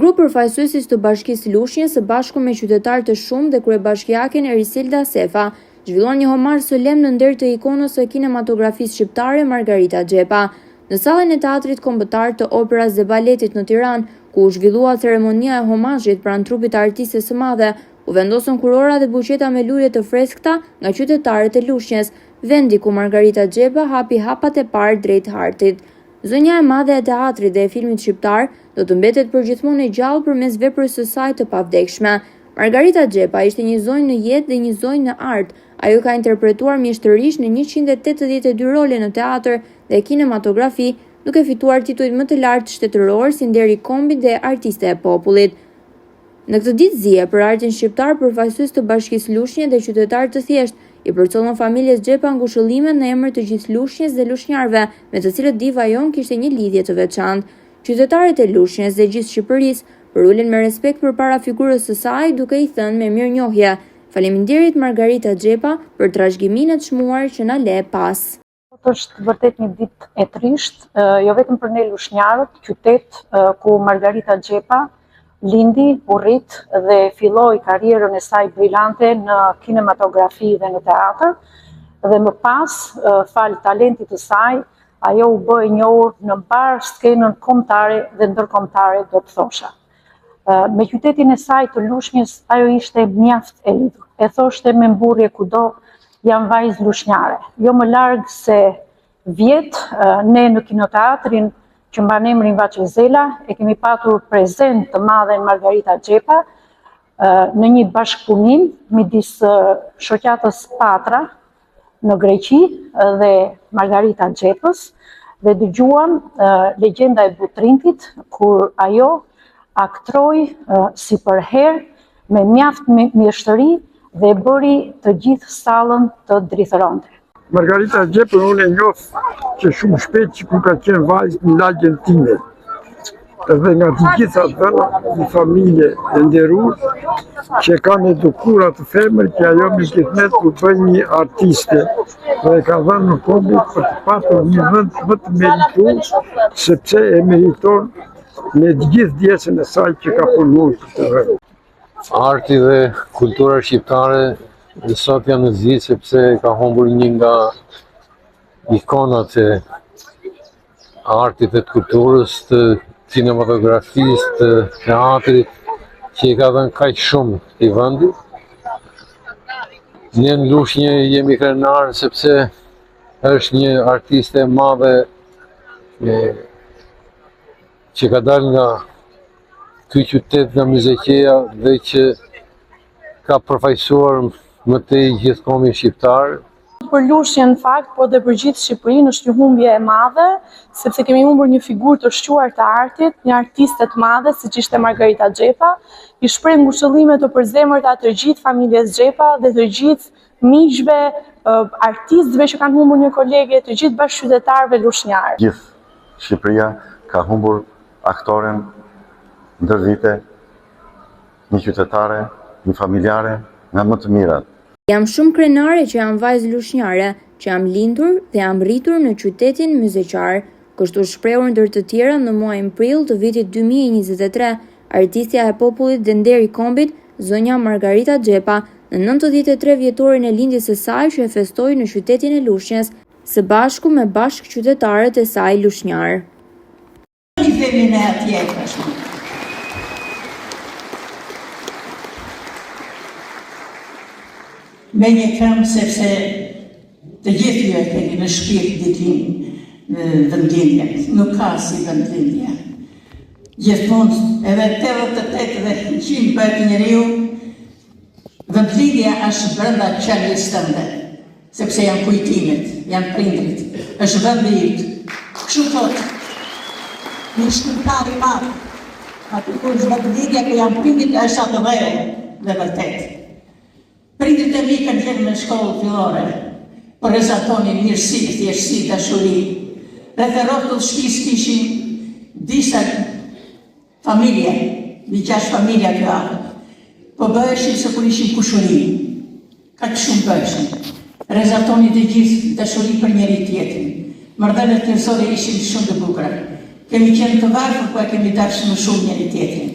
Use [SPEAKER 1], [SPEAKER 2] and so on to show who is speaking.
[SPEAKER 1] grup përfaqësuesis të Bashkisë Lushnjës së bashku me qytetarë të shumë dhe kryebashkiaken Erisilda Sefa zhvilluan një homar solem në nder të ikonës së kinematografisë shqiptare Margarita Xhepa, në sallën e Teatrit Kombëtar të Operës dhe Baletit në Tiranë, ku u zhvillua ceremonia e homazhit pranë trupit të artistes së madhe, u vendosën kurora dhe buqeta me lule të freskëta nga qytetarët e Lushnjës, vendi ku Margarita Xhepa hapi hapat e parë drejt hartit. Zonja e madhe e teatrit dhe e filmit shqiptar do të mbetet përgjithmonë e gjallë përmes veprës së saj të pavdekshme. Margarita Xhepa ishte një zonjë në jetë dhe një zonjë në art. Ajo ka interpretuar mjeshtërisht në 182 role në teatr dhe kinematografi, duke fituar titujt më të lartë shtetëror si nderi kombit dhe artiste e popullit. Në këtë ditë zije për artin shqiptar, përfaqësues të Bashkisë Lushnjë dhe qytetarë të thjeshtë i përcollën familjes Xhepa ngushëllime në emër të gjithë Lushnjës dhe lushnjarëve, me të cilët diva jon kishte një lidhje të veçantë. Qytetarët e Lushnjës dhe gjithë Shqipërisë përulen me respekt përpara figurës së saj, duke i thënë me mirënjohje: "Faleminderit Margarita Xhepa për trashëgiminë të çmuar që na le pas."
[SPEAKER 2] Është vërtet një ditë e trisht, jo vetëm për ne lushnjarët, qytet ku Margarita Xhepa lindi, u rrit dhe filloi karrierën e saj brillante në kinematografi dhe në teatr, dhe më pas, fal talentit të saj, ajo u bë e njohur në mbar skenën kombëtare dhe ndërkombëtare, do të thosha. Me qytetin e saj të Lushnjës, ajo ishte mjaft e lidhur. E thoshte me mburrje kudo, jam vajzë lushnjare. Jo më larg se vjet, ne në kinoteatrin që mban emrin Vaçezela, e kemi patur prezent të madhen Margarita Xhepa në një bashkëpunim midis shoqatës Patra në Greqi dhe Margarita Xhepës, dhe dëgjuam legjenda e Butrintit, kur ajo aktroi si për herë me mjaft mjeshtëri dhe bëri të gjithë sallën të drithëronte.
[SPEAKER 3] Margarita Xhepën unë e njoh që shumë shpejt që ku ka qenë vajzë në lagjen time. Dhe nga të gjitha dhëna, një familje e nderuar që kanë edukuar atë femër që ajo me kitnet u bën një artiste dhe ka dhënë në kombit për të patur një vend më të merituar, sepse e meriton me të gjithë djesën e saj që ka punuar këtë vend.
[SPEAKER 4] Arti dhe kultura shqiptare sot janë në zi sepse ka humbur një nga ikonat e artit dhe të kulturës, të kinematografisë, të teatrit, që i ka dhënë kaq shumë i vendit. Ne në Lushnjë jemi krenar sepse është një artiste e madhe që ka dalë nga ky qytet, nga Myzeqeja, dhe që ka përfaqësuar më tej gjithë kombin shqiptar.
[SPEAKER 2] Për Lushnjën në fakt, po dhe për gjithë Shqipërinë është një humbje e madhe, sepse kemi humbur një figurë të shquar të artit, një artiste të madhe, siç ishte Margarita Xhepa. I shpreh ngushëllime të përzemërta të gjithë familjes Xhepa dhe të gjithë miqve, artistëve që kanë humbur një kolege, të gjithë bashkëqytetarëve lushnjarë.
[SPEAKER 5] Gjithë Shqipëria ka humbur aktoren ndër vite, një qytetare, një familjare, nga më të mirat.
[SPEAKER 1] Jam shumë krenare që jam vajzë lushnjare, që jam lindur dhe jam rritur në qytetin myzeqar, kështu shprehur ndër të tjera në muajin prill të vitit 2023, artistja e popullit dhe nderi kombit, zonja Margarita Xhepa, në 93 vjetorin e lindjes së saj që e festoi në qytetin e Lushnjës, së bashku me bashkëqytetarët e saj lushnjar.
[SPEAKER 6] Me një këmbë, sepse të gjithë ju e keni në shpirt ditën vendlindje. Nuk ka si vendlindje. Gjithmonë, edhe 88 dhe 100 bëhet njeriu, vendlindja është brenda qenies tënde, sepse janë kujtimet, janë prindrit, është vendi yt. Kështu thotë një shkrimtar i madh, aty ku është vendlindja ku janë prindrit, është atë dheu dhe vërtet. Prindrit e mi kanë qenë në shkollë fillore, por rezatonin mirësi, thjeshtësi, dashuri. Rreth e rrotull shtëpisë kishin disa familje, 6 familja kjo afër. Po bëheshin se kur ishin kushuri. Kaq shumë bëheshin. Rezatonin të gjithë dashuri për njëri tjetrin. Marrëdhëniet njerëzore ishin shumë të bukura. Kemi qenë të varfër, po e kemi dashur më shumë njëri tjetrin.